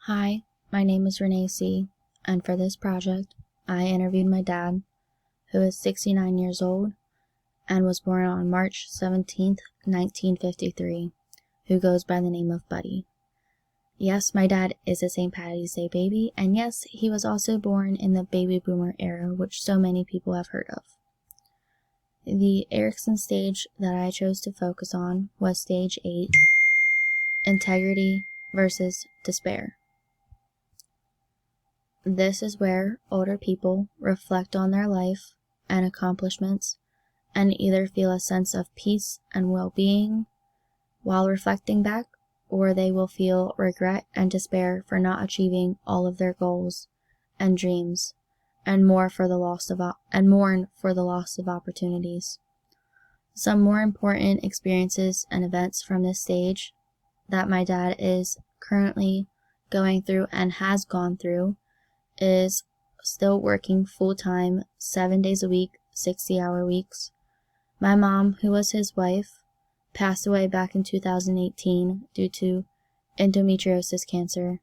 Hi, my name is Renee C., and for this project, I interviewed my dad, who is 69 years old and was born on March 17th, 1953, who goes by the name of Buddy. Yes, my dad is a St. Patty's Day baby, and yes, he was also born in the baby boomer era, which so many people have heard of. The Erickson stage that I chose to focus on was stage 8, integrity versus despair. This is where older people reflect on their life and accomplishments and either feel a sense of peace and well-being while reflecting back, or they will feel regret and despair for not achieving all of their goals and dreams and mourn for the loss of opportunities. Some more important experiences and events from this stage that my dad is currently going through and has gone through is still working full-time 7 days a week, 60-hour weeks. My mom, who was his wife, passed away back in 2018 due to endometriosis cancer,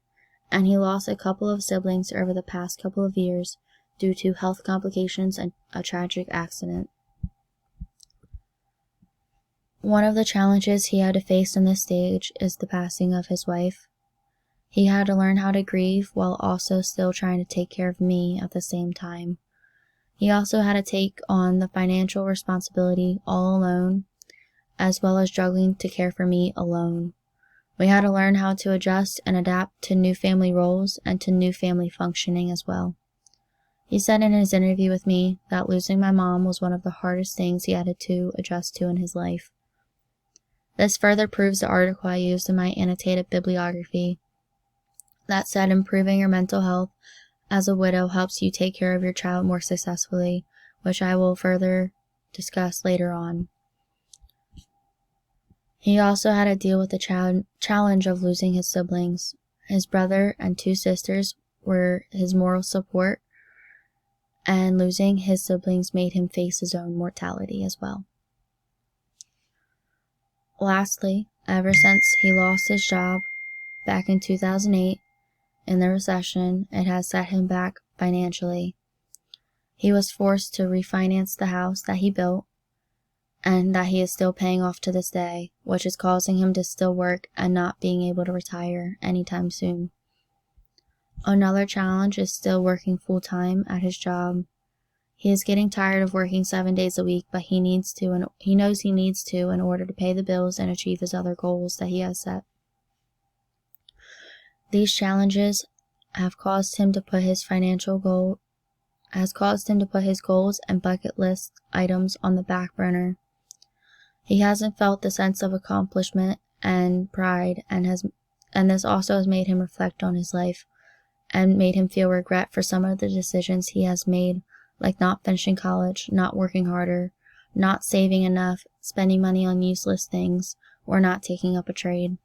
and he lost a couple of siblings over the past couple of years due to health complications and a tragic accident. One of the challenges he had to face in this stage is the passing of his wife. He had to learn how to grieve while also still trying to take care of me at the same time. He also had to take on the financial responsibility all alone, as well as struggling to care for me alone. We had to learn how to adjust and adapt to new family roles and to new family functioning as well. He said in his interview with me that losing my mom was one of the hardest things he had to adjust to in his life. This further proves the article I used in my annotated bibliography that said improving your mental health as a widow helps you take care of your child more successfully, which I will further discuss later on. He also had to deal with the challenge of losing his siblings. His brother and 2 sisters were his moral support, and losing his siblings made him face his own mortality as well. Lastly, ever since he lost his job back in 2008, in the recession, it has set him back financially. He was forced to refinance the house that he built and that he is still paying off to this day, which is causing him to still work and not being able to retire anytime soon. Another challenge is still working full-time at his job. He is getting tired of working 7 days a week, but he knows he needs to in order to pay the bills and achieve his other goals that he has set. These challenges have caused him to put his goals and bucket list items on the back burner. He hasn't felt the sense of accomplishment and pride, and this also has made him reflect on his life and made him feel regret for some of the decisions he has made, like not finishing college, not working harder, not saving enough, spending money on useless things, or not taking up a trade.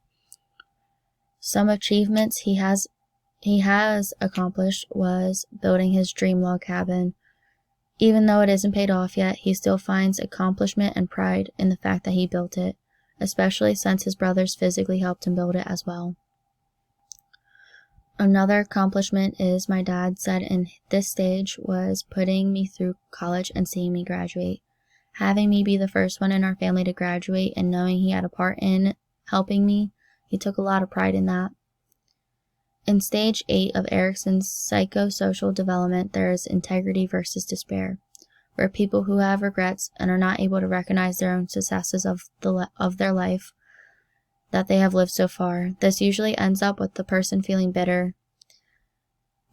Some achievements he has accomplished was building his dream log cabin. Even though it isn't paid off yet, he still finds accomplishment and pride in the fact that he built it, especially since his brothers physically helped him build it as well. Another accomplishment is my dad said in this stage was putting me through college and seeing me graduate. Having me be the first one in our family to graduate and knowing he had a part in helping me, he took a lot of pride in that. In stage 8 of Erickson's psychosocial development, there is integrity versus despair, where people who have regrets and are not able to recognize their own successes of their life that they have lived so far. This usually ends up with the person feeling bitter.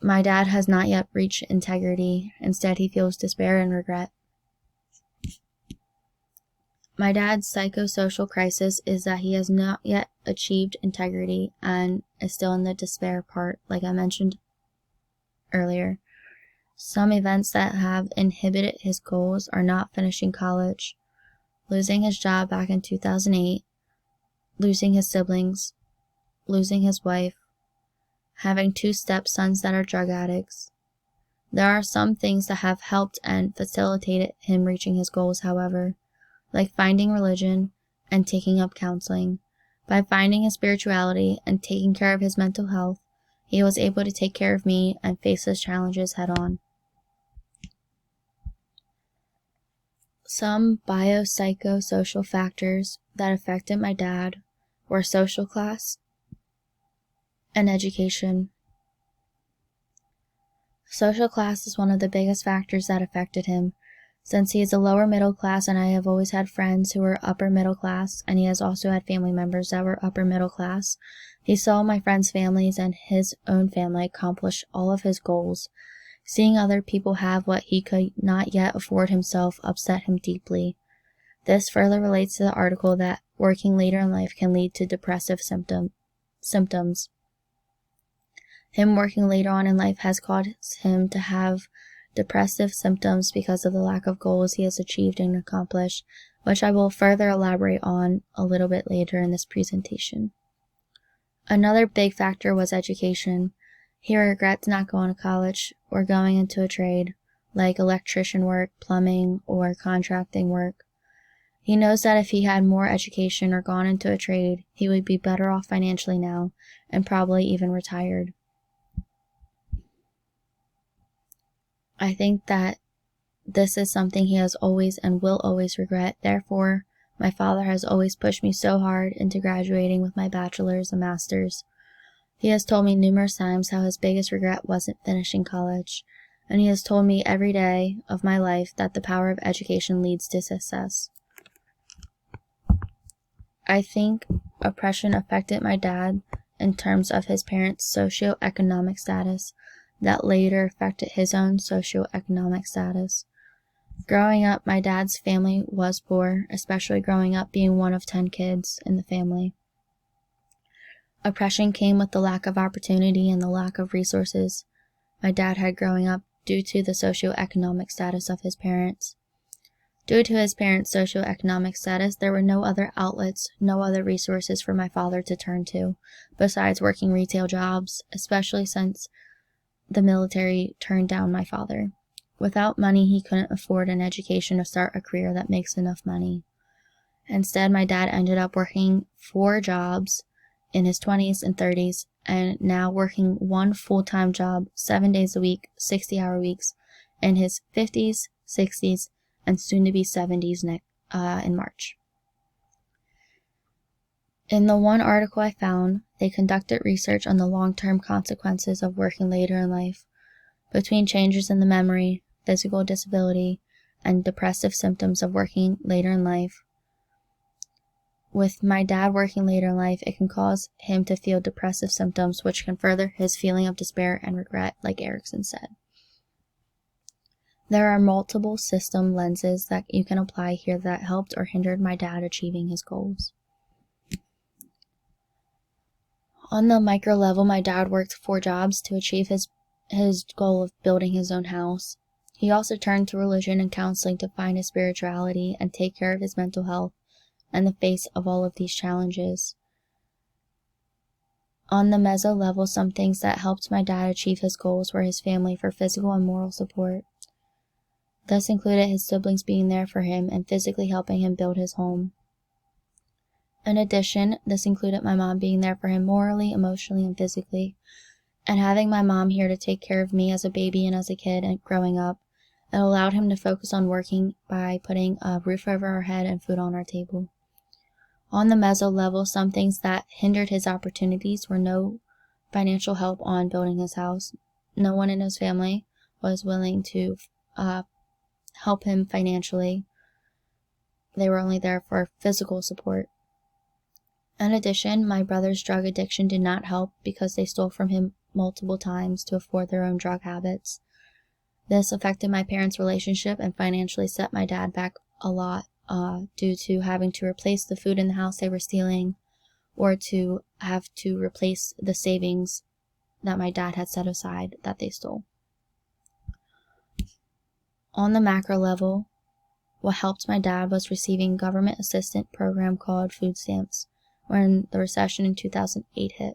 My dad has not yet reached integrity. Instead, he feels despair and regret. My dad's psychosocial crisis is that he has not yet achieved integrity and is still in the despair part, like I mentioned earlier. Some events that have inhibited his goals are not finishing college, losing his job back in 2008, losing his siblings, losing his wife, having 2 stepsons that are drug addicts. There are some things that have helped and facilitated him reaching his goals, however, like finding religion and taking up counseling. By finding his spirituality and taking care of his mental health, he was able to take care of me and face his challenges head on. Some biopsychosocial factors that affected my dad were social class and education. Social class is one of the biggest factors that affected him, since he is a lower middle class and I have always had friends who were upper middle class, and he has also had family members that were upper middle class. He saw my friends' families and his own family accomplish all of his goals. Seeing other people have what he could not yet afford himself upset him deeply. This further relates to the article that working later in life can lead to depressive symptoms. Him working later on in life has caused him to have depressive symptoms because of the lack of goals he has achieved and accomplished, which I will further elaborate on a little bit later in this presentation. Another big factor was education. He regrets not going to college or going into a trade, like electrician work, plumbing, or contracting work. He knows that if he had more education or gone into a trade, he would be better off financially now, and probably even retired. I think that this is something he has always and will always regret. Therefore, my father has always pushed me so hard into graduating with my bachelor's and master's. He has told me numerous times how his biggest regret wasn't finishing college, and he has told me every day of my life that the power of education leads to success. I think oppression affected my dad in terms of his parents' socioeconomic status that later affected his own socioeconomic status. Growing up, my dad's family was poor, especially growing up being one of 10 kids in the family. Oppression came with the lack of opportunity and the lack of resources my dad had growing up due to the socioeconomic status of his parents. Due to his parents' socioeconomic status, there were no other outlets, no other resources for my father to turn to, besides working retail jobs, especially since the military turned down my father. Without money, he couldn't afford an education to start a career that makes enough money. Instead, my dad ended up working 4 jobs in his 20s and 30s, and now working 1 full-time job 7 days a week, 60-hour weeks, in his 50s, 60s, and soon-to-be 70s in March. In the one article I found, they conducted research on the long-term consequences of working later in life, between changes in the memory, physical disability, and depressive symptoms of working later in life. With my dad working later in life, it can cause him to feel depressive symptoms, which can further his feeling of despair and regret, like Erickson said. There are multiple system lenses that you can apply here that helped or hindered my dad achieving his goals. On the micro level, my dad worked 4 jobs to achieve his goal of building his own house. He also turned to religion and counseling to find his spirituality and take care of his mental health in the face of all of these challenges. On the meso level, some things that helped my dad achieve his goals were his family for physical and moral support. This included his siblings being there for him and physically helping him build his home. In addition, this included my mom being there for him morally, emotionally, and physically, and having my mom here to take care of me as a baby and as a kid and growing up. It allowed him to focus on working by putting a roof over our head and food on our table. On the meso level, some things that hindered his opportunities were no financial help on building his house. No one in his family was willing to help him financially. They were only there for physical support. In addition, my brother's drug addiction did not help because they stole from him multiple times to afford their own drug habits. This affected my parents' relationship and financially set my dad back a lot due to having to replace the food in the house they were stealing, or to have to replace the savings that my dad had set aside that they stole. On the macro level, what helped my dad was receiving government assistance program called food stamps when the recession in 2008 hit.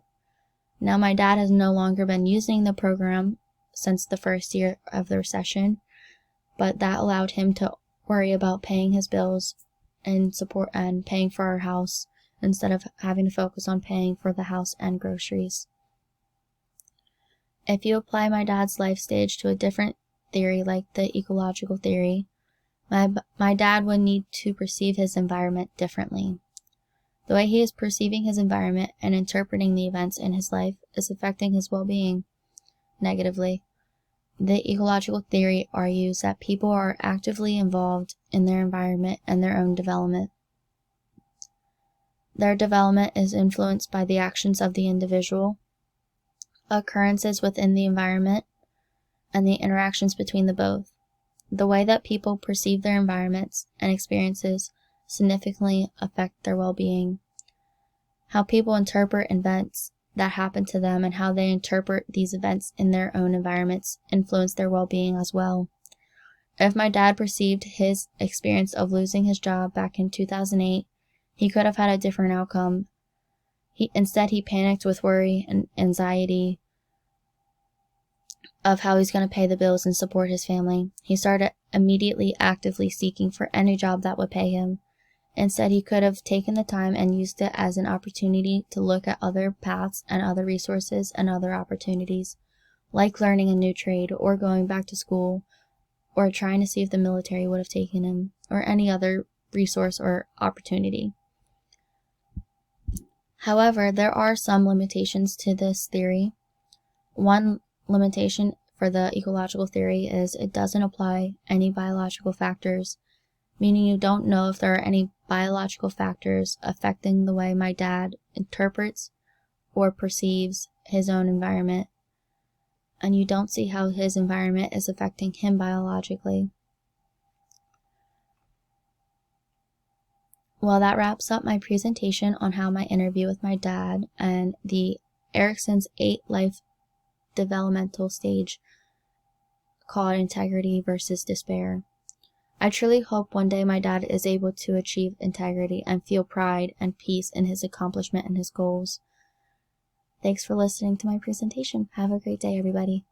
Now my dad has no longer been using the program since the first year of the recession, but that allowed him to worry about paying his bills and support and paying for our house instead of having to focus on paying for the house and groceries. If you apply my dad's life stage to a different theory like the ecological theory, my dad would need to perceive his environment differently. The way he is perceiving his environment and interpreting the events in his life is affecting his well-being negatively. The ecological theory argues that people are actively involved in their environment and their own development. Their development is influenced by the actions of the individual, occurrences within the environment, and the interactions between the both. The way that people perceive their environments and experiences significantly affect their well-being. How people interpret events that happen to them and how they interpret these events in their own environments influence their well-being as well. If my dad perceived his experience of losing his job back in 2008, he could have had a different outcome. Instead, he panicked with worry and anxiety of how he's going to pay the bills and support his family. He started immediately actively seeking for any job that would pay him. Instead, he could have taken the time and used it as an opportunity to look at other paths and other resources and other opportunities, like learning a new trade or going back to school or trying to see if the military would have taken him or any other resource or opportunity. However, there are some limitations to this theory. One limitation for the ecological theory is it doesn't apply any biological factors, meaning you don't know if there are any biological factors affecting the way my dad interprets or perceives his own environment, and you don't see how his environment is affecting him biologically. Well, that wraps up my presentation on how my interview with my dad and the Erikson's 8 life developmental stage called integrity versus despair. I truly hope one day my dad is able to achieve integrity and feel pride and peace in his accomplishment and his goals. Thanks for listening to my presentation. Have a great day, everybody.